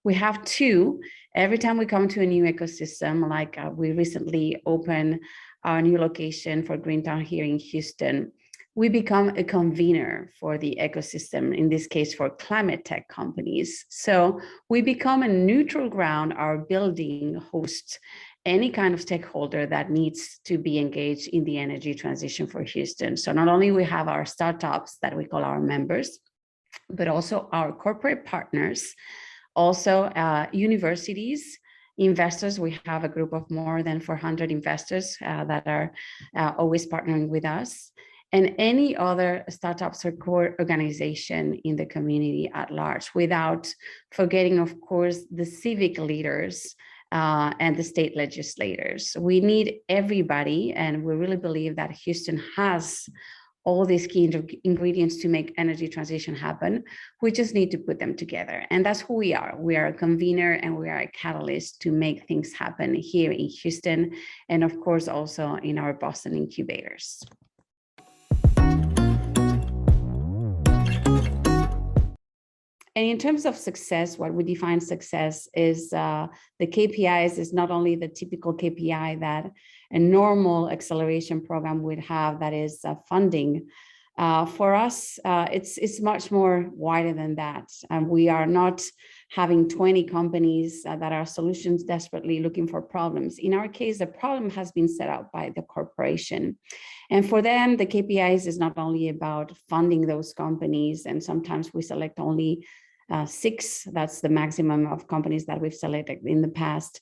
We have two. Every time we come to a new ecosystem, like we recently opened our new location for Greentown here in Houston, we become a convener for the ecosystem, in this case for climate tech companies. So we become a neutral ground. Our building hosts any kind of stakeholder that needs to be engaged in the energy transition for Houston. So not only we have our startups that we call our members, but also our corporate partners, also universities, investors. We have a group of more than 400 investors that are always partnering with us, and any other startups or core organization in the community at large, without forgetting, of course, the civic leaders and the state legislators. We need everybody, and we really believe that Houston has all these key ingredients to make energy transition happen. We just need to put them together. And that's who we are. We are a convener and we are a catalyst to make things happen here in Houston, and of course, also in our Boston incubators. And in terms of success, what we define success is the KPIs is not only the typical KPI that a normal acceleration program would have, that is funding. For us, it's much more wider than that. We are not having 20 companies that are solutions desperately looking for problems. In our case, the problem has been set out by the corporation. And for them, the KPIs is not only about funding those companies, and sometimes we select only 6, that's the maximum of companies that we've selected in the past.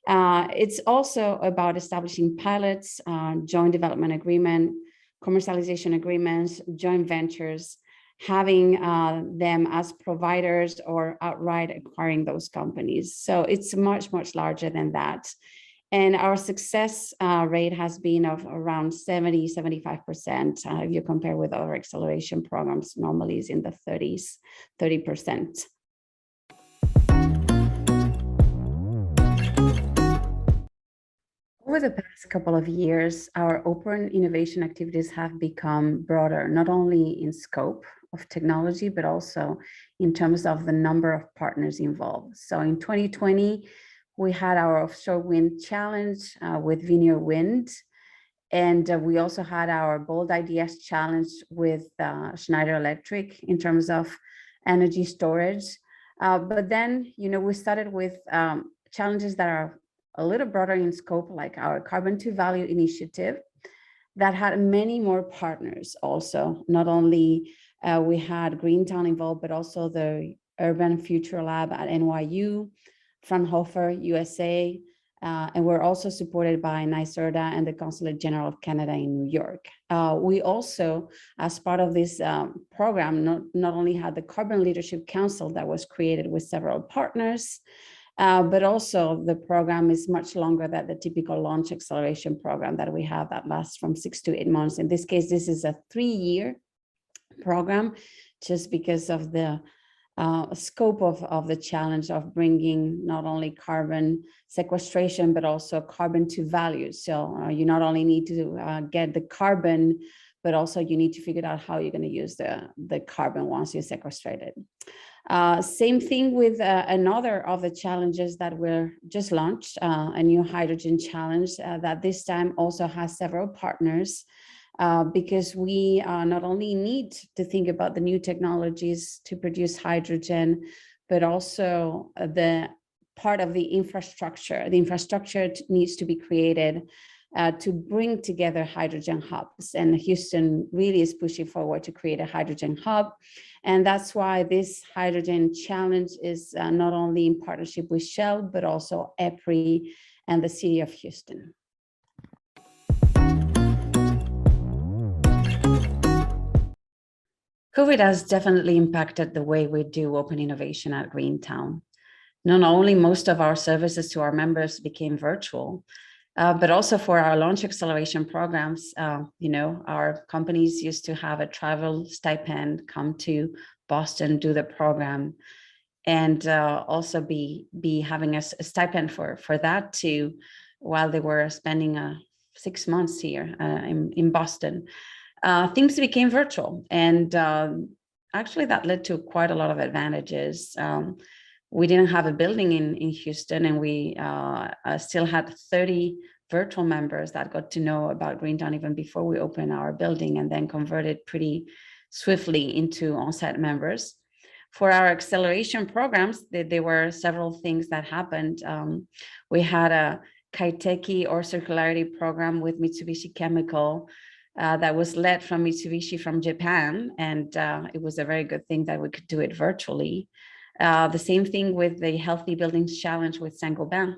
It's also about establishing pilots, joint development agreement, commercialization agreements, joint ventures, having them as providers or outright acquiring those companies. So it's much, much larger than that. And our success rate has been of around 70–75%. If you compare with other acceleration programs, normally is in the 30%. Over the past couple of years, our open innovation activities have become broader, not only in scope of technology, but also in terms of the number of partners involved. So in 2020, we had our Offshore Wind Challenge with Vineyard Wind, and we also had our Bold Ideas Challenge with Schneider Electric in terms of energy storage. But then, we started with challenges that are a little broader in scope, like our Carbon to Value initiative, that had many more partners also. Not only we had Greentown involved, but also the Urban Future Lab at NYU, Fraunhofer, USA, and we're also supported by NYSERDA and the Consulate General of Canada in New York. We also, as part of this program, not only had the Carbon Leadership Council that was created with several partners, but also the program is much longer than the typical launch acceleration program that we have that lasts from 6 to 8 months. In this case, this is a 3-year program, just because of the scope of the challenge of bringing not only carbon sequestration, but also carbon to value. So you not only need to get the carbon, but also you need to figure out how you're going to use the carbon once you sequestrate it. Same thing with another of the challenges that were just launched, a new hydrogen challenge that this time also has several partners. Because we not only need to think about the new technologies to produce hydrogen, but also the part of the infrastructure. The infrastructure needs to be created to bring together hydrogen hubs. And Houston really is pushing forward to create a hydrogen hub. And that's why this hydrogen challenge is not only in partnership with Shell, but also EPRI and the city of Houston. COVID has definitely impacted the way we do open innovation at Greentown. Not only most of our services to our members became virtual, but also for our launch acceleration programs, our companies used to have a travel stipend, come to Boston, do the program, and also be having a stipend for that too, while they were spending 6 months here in Boston. Things became virtual, and actually that led to quite a lot of advantages. we didn't have a building in Houston, and we still had 30 virtual members that got to know about Greentown even before we opened our building, and then converted pretty swiftly into on-site members. For our acceleration programs, there were several things that happened. We had a Kaiteki or circularity program with Mitsubishi Chemical that was led from Mitsubishi from Japan, and it was a very good thing that we could do it virtually. The same thing with the Healthy Buildings Challenge with Saint-Gobain.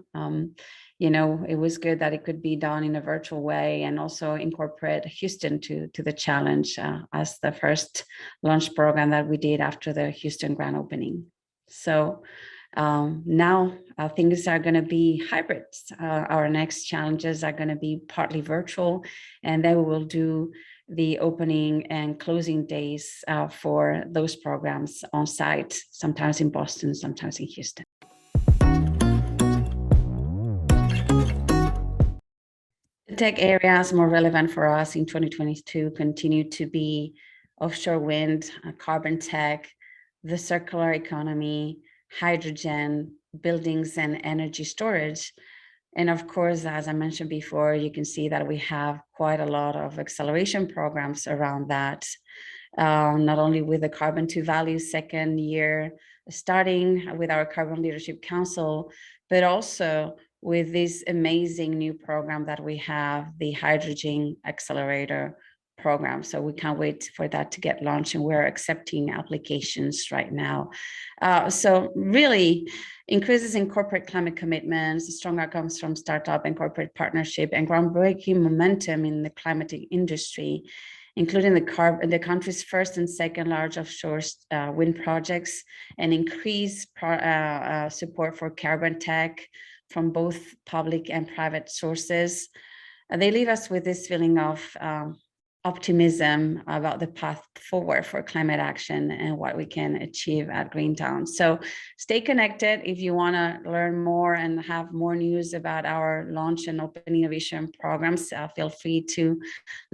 It was good that it could be done in a virtual way, and also incorporate Houston to the challenge as the first launch program that we did after the Houston grand opening. So now things are going to be hybrids. Our next challenges are going to be partly virtual, and then we will do the opening and closing days for those programs on site, sometimes in Boston, sometimes in Houston. The tech areas more relevant for us in 2022 continue to be offshore wind, carbon tech, the circular economy, hydrogen, buildings and energy storage. And of course, as I mentioned before, you can see that we have quite a lot of acceleration programs around that, not only with the Carbon to Value second year, starting with our Carbon Leadership Council, but also with this amazing new program that we have, the Hydrogen Accelerator program. So we can't wait for that to get launched, and we're accepting applications right now. So really, increases in corporate climate commitments, strong outcomes from startup and corporate partnership, and groundbreaking momentum in the climate industry, including the country's first and second large offshore wind projects, and increased support for carbon tech from both public and private sources. They leave us with this feeling of optimism about the path forward for climate action and what we can achieve at Greentown. So stay connected. If you want to learn more and have more news about our launch and open innovation programs, feel free to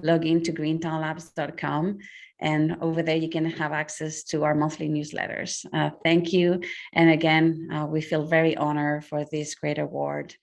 log into greentownlabs.com. And over there, you can have access to our monthly newsletters. Thank you. And again, we feel very honored for this great award.